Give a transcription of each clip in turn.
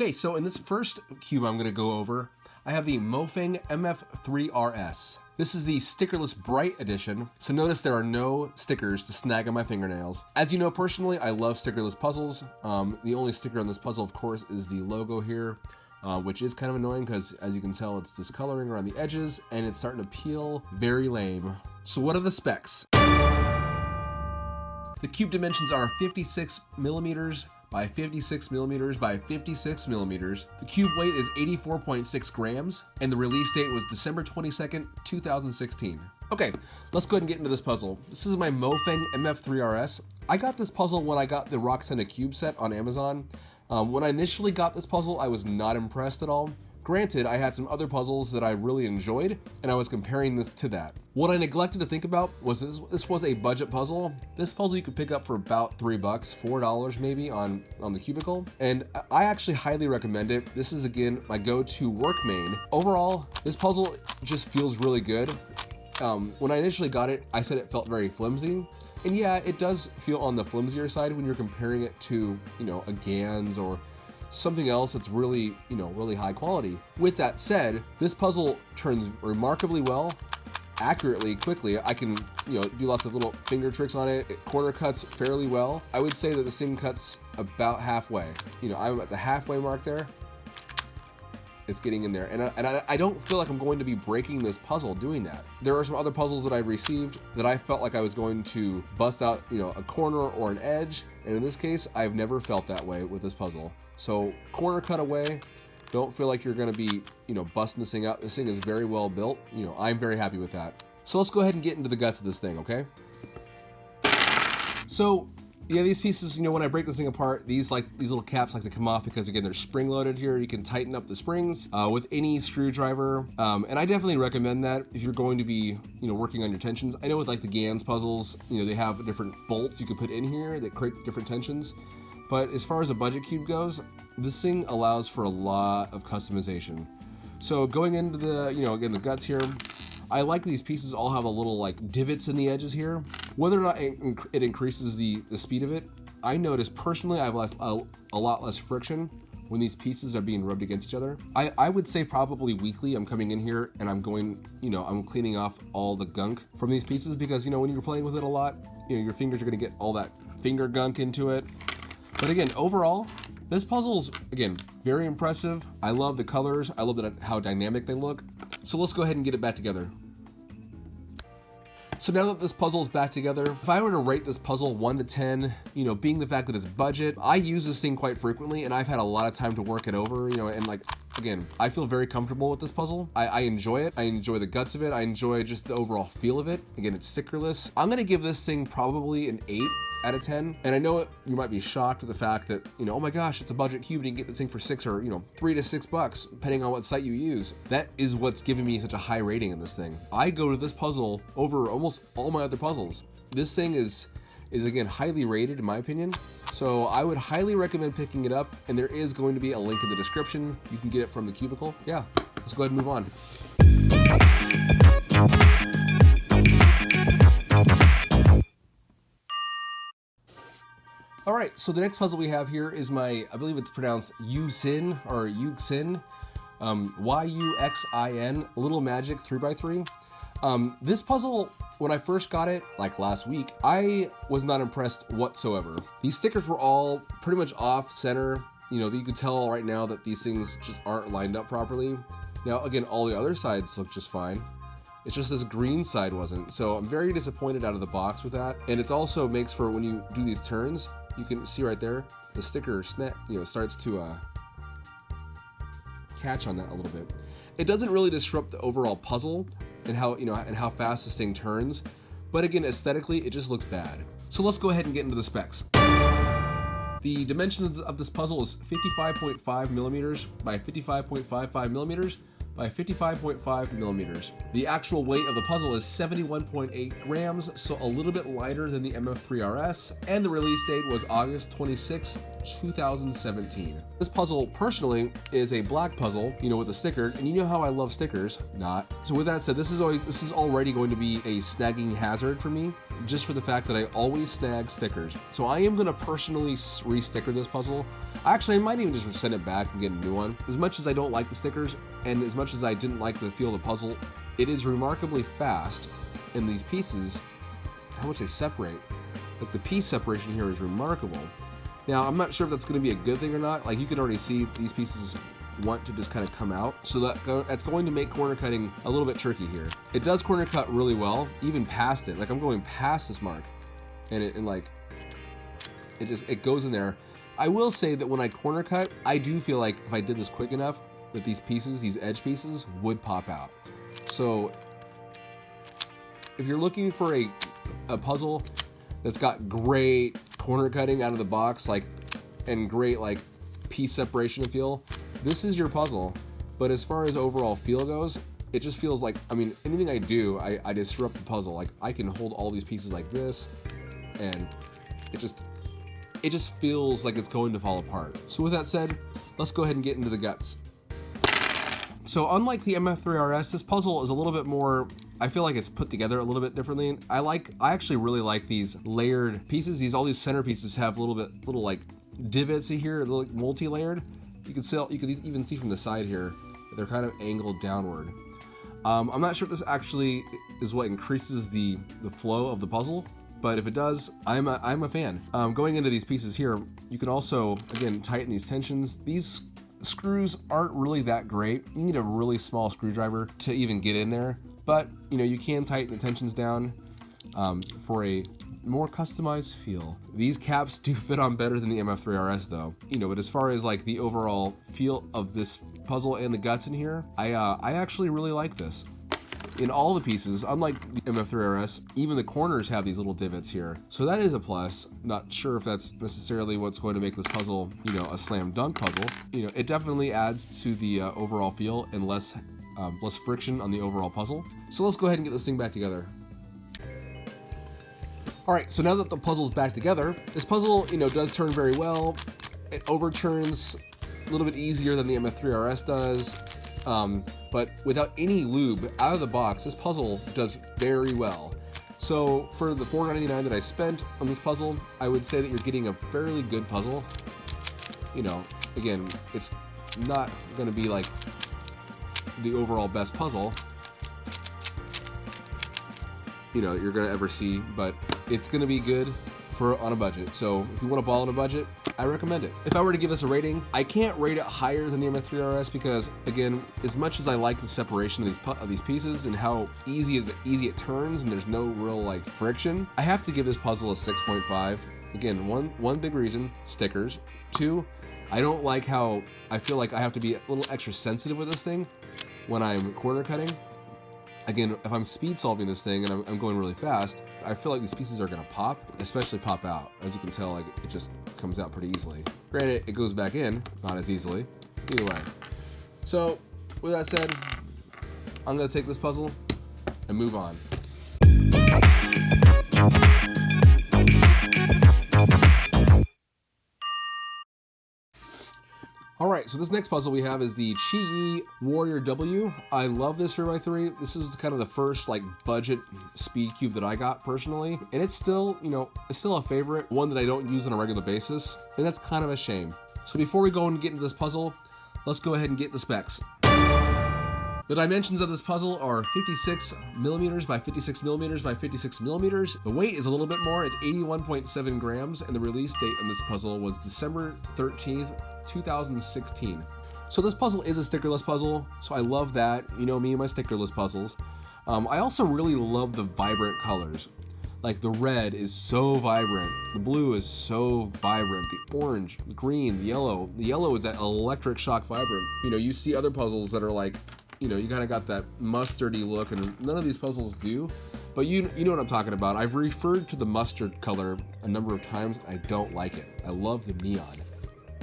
Okay, so in this first cube I'm gonna go over, I have the MoFang MF3RS. This is the stickerless bright edition, so notice there are no stickers to snag on my fingernails. As you know, personally, I love stickerless puzzles. The only sticker on this puzzle, of course, is the logo here, which is kind of annoying because, as you can tell, it's discoloring around the edges and it's starting to peel. Very lame. So what are the specs? The cube dimensions are 56 millimeters by 56 millimeters by 56 millimeters. The cube weight is 84.6 grams, and the release date was December 22nd, 2016. Okay, let's go ahead and get into this puzzle. This is my MoFang MF3RS. I got this puzzle when I got the YuXin cube set on Amazon. When I initially got this puzzle, I was not impressed at all. Granted, I had some other puzzles that I really enjoyed, and I was comparing this to that. What I neglected to think about was this was a budget puzzle. This puzzle you could pick up for about $3, $4 maybe on the Cubicle, and I actually highly recommend it. This is, again, my go-to work main. Overall, this puzzle just feels really good. When I initially got it, I said it felt very flimsy. And yeah, it does feel on the flimsier side when you're comparing it to, a GANs or something else that's really, really high quality. With that said, this puzzle turns remarkably well, accurately, quickly. I can, do lots of little finger tricks on it. It corner cuts fairly well. I would say that this thing cuts about halfway. I'm at the halfway mark there. It's getting in there, and I don't feel like I'm going to be breaking this puzzle doing that. There are some other puzzles that I've received that I felt like I was going to bust out, a corner or an edge, and in this case, I've never felt that way with this puzzle. So corner cut away, don't feel like you're gonna be, busting this thing out. This thing is very well built. I'm very happy with that. So let's go ahead and get into the guts of this thing, okay? So, yeah, these pieces, when I break this thing apart, these little caps like to come off because, again, they're spring loaded here. You can tighten up the springs with any screwdriver. And I definitely recommend that if you're going to be, working on your tensions. I know with like the GANs puzzles, they have different bolts you can put in here that create different tensions. But as far as a budget cube goes, this thing allows for a lot of customization. So going into the, again, the guts here, I like these pieces all have a little like divots in the edges here. Whether or not it increases the speed of it, I notice personally I have a lot less friction when these pieces are being rubbed against each other. I would say probably weekly I'm coming in here and I'm going, I'm cleaning off all the gunk from these pieces because, when you're playing with it a lot, your fingers are gonna get all that finger gunk into it. But again, overall, this puzzle's, again, very impressive. I love the colors. I love how dynamic they look. So let's go ahead and get it back together. So now that this puzzle is back together, if I were to rate this puzzle 1 to 10, being the fact that it's budget, I use this thing quite frequently and I've had a lot of time to work it over, and again, I feel very comfortable with this puzzle. I enjoy it. I enjoy the guts of it. I enjoy just the overall feel of it. Again, it's stickerless. I'm gonna give this thing probably an 8 out of 10. And I know you might be shocked at the fact that, oh my gosh, it's a budget cube and you can get this thing for $6 or, $3 to $6, depending on what site you use. That is what's giving me such a high rating in this thing. I go to this puzzle over almost all my other puzzles. This thing is again, highly rated in my opinion. So I would highly recommend picking it up, and there is going to be a link in the description. You can get it from the Cubicle. Yeah, let's go ahead and move on. All right, so the next puzzle we have here is I believe it's pronounced YuXin or YuXin, YuXin Little Magic 3x3. This puzzle, when I first got it, like last week, I was not impressed whatsoever. These stickers were all pretty much off center. You could tell right now that these things just aren't lined up properly. Now, again, all the other sides look just fine. It's just this green side wasn't. So I'm very disappointed out of the box with that. And it also makes for when you do these turns, you can see right there, the sticker starts to catch on that a little bit. It doesn't really disrupt the overall puzzle and how fast this thing turns, but again, aesthetically, it just looks bad. So let's go ahead and get into the specs. The dimensions of this puzzle is 55.5 millimeters by 55.55 millimeters by 55.5 millimeters. The actual weight of the puzzle is 71.8 grams, so a little bit lighter than the MF3RS, and the release date was August 26, 2017. This puzzle, personally, is a black puzzle, with a sticker, and you know how I love stickers, not. So with that said, this is already going to be a snagging hazard for me, just for the fact that I always snag stickers. So I am gonna personally re-sticker this puzzle. Actually, I might even just send it back and get a new one. As much as I don't like the stickers, and as much as I didn't like the feel of the puzzle, it is remarkably fast, and these pieces, how much they separate. Like the piece separation here is remarkable. Now, I'm not sure if that's going to be a good thing or not. Like you can already see these pieces want to just kind of come out. So that's going to make corner cutting a little bit tricky here. It does corner cut really well, even past it. Like I'm going past this mark, and it goes in there. I will say that when I corner cut, I do feel like if I did this quick enough, that these pieces, these edge pieces, would pop out. So if you're looking for a puzzle that's got great corner cutting out of the box, like, and great like piece separation and feel, this is your puzzle. But as far as overall feel goes, it just feels like, I mean, anything I do, I disrupt the puzzle. Like I can hold all these pieces like this, and it just feels like it's going to fall apart. So with that said, let's go ahead and get into the guts. So unlike the MF3RS, this puzzle is a little bit more, I feel like it's put together a little bit differently. I actually really like these layered pieces. All these center pieces have little like divots here, like multi-layered. You can even see from the side here, they're kind of angled downward. I'm not sure if this actually is what increases the flow of the puzzle, but if it does, I'm a fan. Going into these pieces here, you can also, again, tighten these tensions. These screws aren't really that great. You need a really small screwdriver to even get in there, but you can tighten the tensions down for a more customized feel. These caps do fit on better than the MF3RS though. But as far as like the overall feel of this puzzle and the guts in here, I actually really like this. In all the pieces, unlike the MF3RS, even the corners have these little divots here. So that is a plus. Not sure if that's necessarily what's going to make this puzzle, a slam dunk puzzle. It definitely adds to the overall feel and less friction on the overall puzzle. So let's go ahead and get this thing back together. All right, so now that the puzzle's back together, this puzzle, does turn very well. It overturns a little bit easier than the MF3RS does. But without any lube out of the box, this puzzle does very well. So for the $4.99 that I spent on this puzzle, I would say that you're getting a fairly good puzzle. Again, it's not going to be like the overall best puzzle, you're going to ever see, but it's going to be good on a budget. So if you want to ball on a budget, I recommend it. If I were to give this a rating, I can't rate it higher than the MF3RS because, again, as much as I like the separation of these pieces and how easy it turns and there's no real like friction, I have to give this puzzle a 6.5. Again, one big reason, stickers. 2, I don't like how I feel like I have to be a little extra sensitive with this thing when I'm corner cutting. Again, if I'm speed solving this thing and I'm going really fast, I feel like these pieces are gonna pop, especially pop out. As you can tell, like it just comes out pretty easily. Granted, it goes back in, not as easily. Either way. So, with that said, I'm gonna take this puzzle and move on. Alright, so this next puzzle we have is the QiYi Warrior W. I love this for my 3. This is kind of the first like budget speed cube that I got personally. And it's still, it's still a favorite, one that I don't use on a regular basis. And that's kind of a shame. So before we go and get into this puzzle, let's go ahead and get the specs. The dimensions of this puzzle are 56 millimeters by 56 millimeters by 56 millimeters. The weight is a little bit more, it's 81.7 grams, and the release date on this puzzle was December 13th, 2016. So this puzzle is a stickerless puzzle, so I love that. Me and my stickerless puzzles. I also really love the vibrant colors. Like the red is so vibrant, the blue is so vibrant, the orange, the green, the yellow is that electric shock vibrant. You see other puzzles that are like, you kind of got that mustardy look, and none of these puzzles do. But you know what I'm talking about. I've referred to the mustard color a number of times. I don't like it. I love the neon.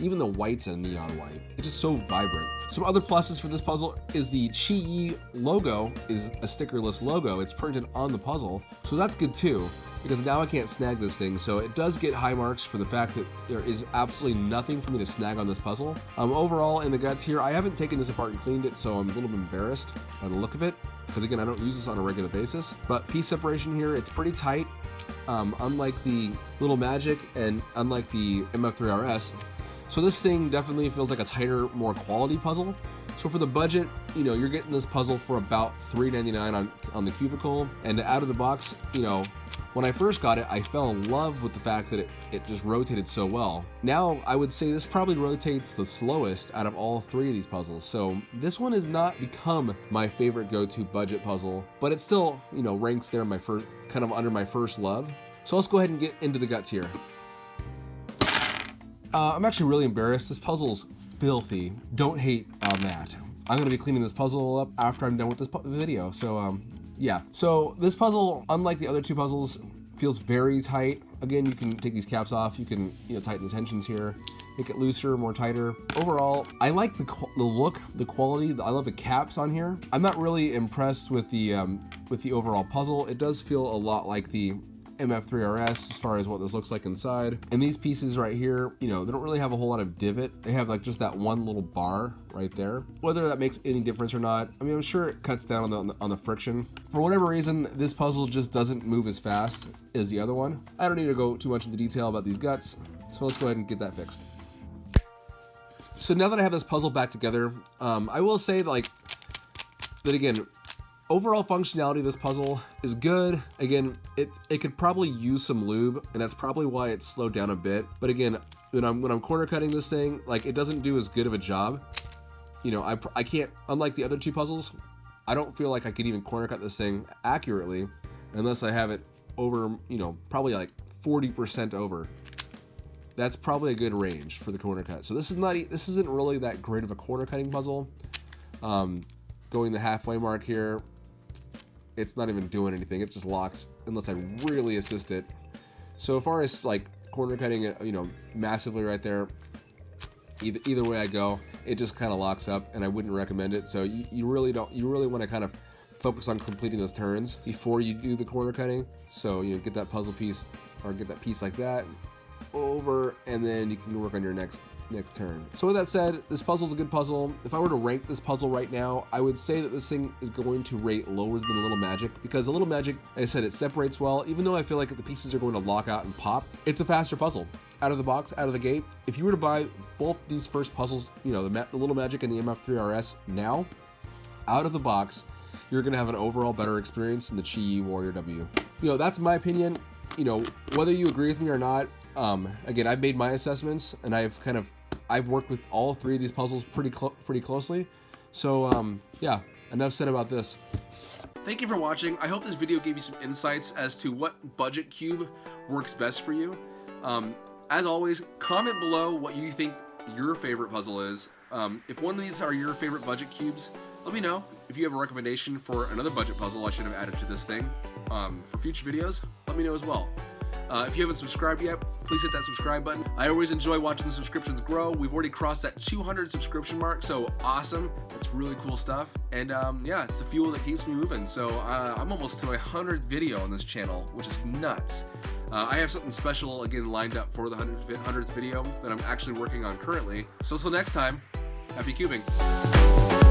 Even the white's a neon white. It's just so vibrant. Some other pluses for this puzzle is the QiYi logo is a stickerless logo. It's printed on the puzzle, so that's good too, because now I can't snag this thing. So it does get high marks for the fact that there is absolutely nothing for me to snag on this puzzle. Overall, in the guts here, I haven't taken this apart and cleaned it, so I'm a little bit embarrassed by the look of it, because again, I don't use this on a regular basis. But piece separation here, it's pretty tight, unlike the Little Magic and unlike the MF3RS. So this thing definitely feels like a tighter, more quality puzzle. So for the budget, you know, you're getting this puzzle for about $3.99 on the Cubicle. And out of the box, you know, when I first got it, I fell in love with the fact that it just rotated so well. Now, I would say this probably rotates the slowest out of all three of these puzzles. So this one has not become my favorite go-to budget puzzle, but it still, you know, ranks there my first, kind of under my first love. So let's go ahead and get into the guts here. I'm actually really embarrassed. This puzzle's filthy. Don't hate on that. I'm gonna be cleaning this puzzle up after I'm done with this video. So yeah. So this puzzle, unlike the other two puzzles, feels very tight. Again, you can take these caps off. You can, you know, tighten the tensions here, make it looser, more tighter. Overall, I like the look, the quality. I love the caps on here. I'm not really impressed with the overall puzzle. It does feel a lot like the MF3RS as far as what this looks like inside. And these pieces right here, you know, they don't really have a whole lot of divot. They have like just that one little bar right there. Whether that makes any difference or not, I mean, I'm sure it cuts down on the friction. For whatever reason, this puzzle just doesn't move as fast as the other one. I don't need to go too much into detail about these guts, so let's go ahead and get that fixed. So now that I have this puzzle back together, I will say that again, overall functionality of this puzzle is good. Again, it could probably use some lube, and that's probably why it's slowed down a bit. But again, when I'm corner cutting this thing, like, it doesn't do as good of a job. You know, I can't, unlike the other two puzzles, I don't feel like I could even corner cut this thing accurately unless I have it over, you know, probably like 40% over. That's probably a good range for the corner cut. So this isn't really that great of a corner cutting puzzle. Going the halfway mark here, it's not even doing anything. It just locks unless I really assist it. So as far as like corner cutting it, you know, massively right there, either way I go, it just kind of locks up, and I wouldn't recommend it. So you really want to kind of focus on completing those turns before you do the corner cutting. So, you know, get that puzzle piece, or get that piece like that over, and then you can work on your next turn. So with that said, this puzzle's a good puzzle. If I were to rank this puzzle right now, I would say that this thing is going to rate lower than the Little Magic, because the Little Magic, like I said, it separates well. Even though I feel like the pieces are going to lock out and pop, it's a faster puzzle. Out of the box, out of the gate, if you were to buy both these first puzzles, you know, the Little Magic and the MF3RS now, out of the box, you're going to have an overall better experience than the QiYi Warrior W. You know, that's my opinion. You know, whether you agree with me or not, again, I've made my assessments, and I've worked with all three of these puzzles pretty closely. So yeah, enough said about this. Thank you for watching. I hope this video gave you some insights as to what budget cube works best for you. As always, comment below what you think your favorite puzzle is. If one of these are your favorite budget cubes, let me know. If you have a recommendation for another budget puzzle I should have added to this thing for future videos, let me know as well. If you haven't subscribed yet, please hit that subscribe button. I always enjoy watching the subscriptions grow. We've already crossed that 200 subscription mark, so awesome. That's really cool stuff. And yeah, it's the fuel that keeps me moving. So I'm almost to my 100th video on this channel, which is nuts. I have something special, again, lined up for the 100th video that I'm actually working on currently. So until next time, happy cubing.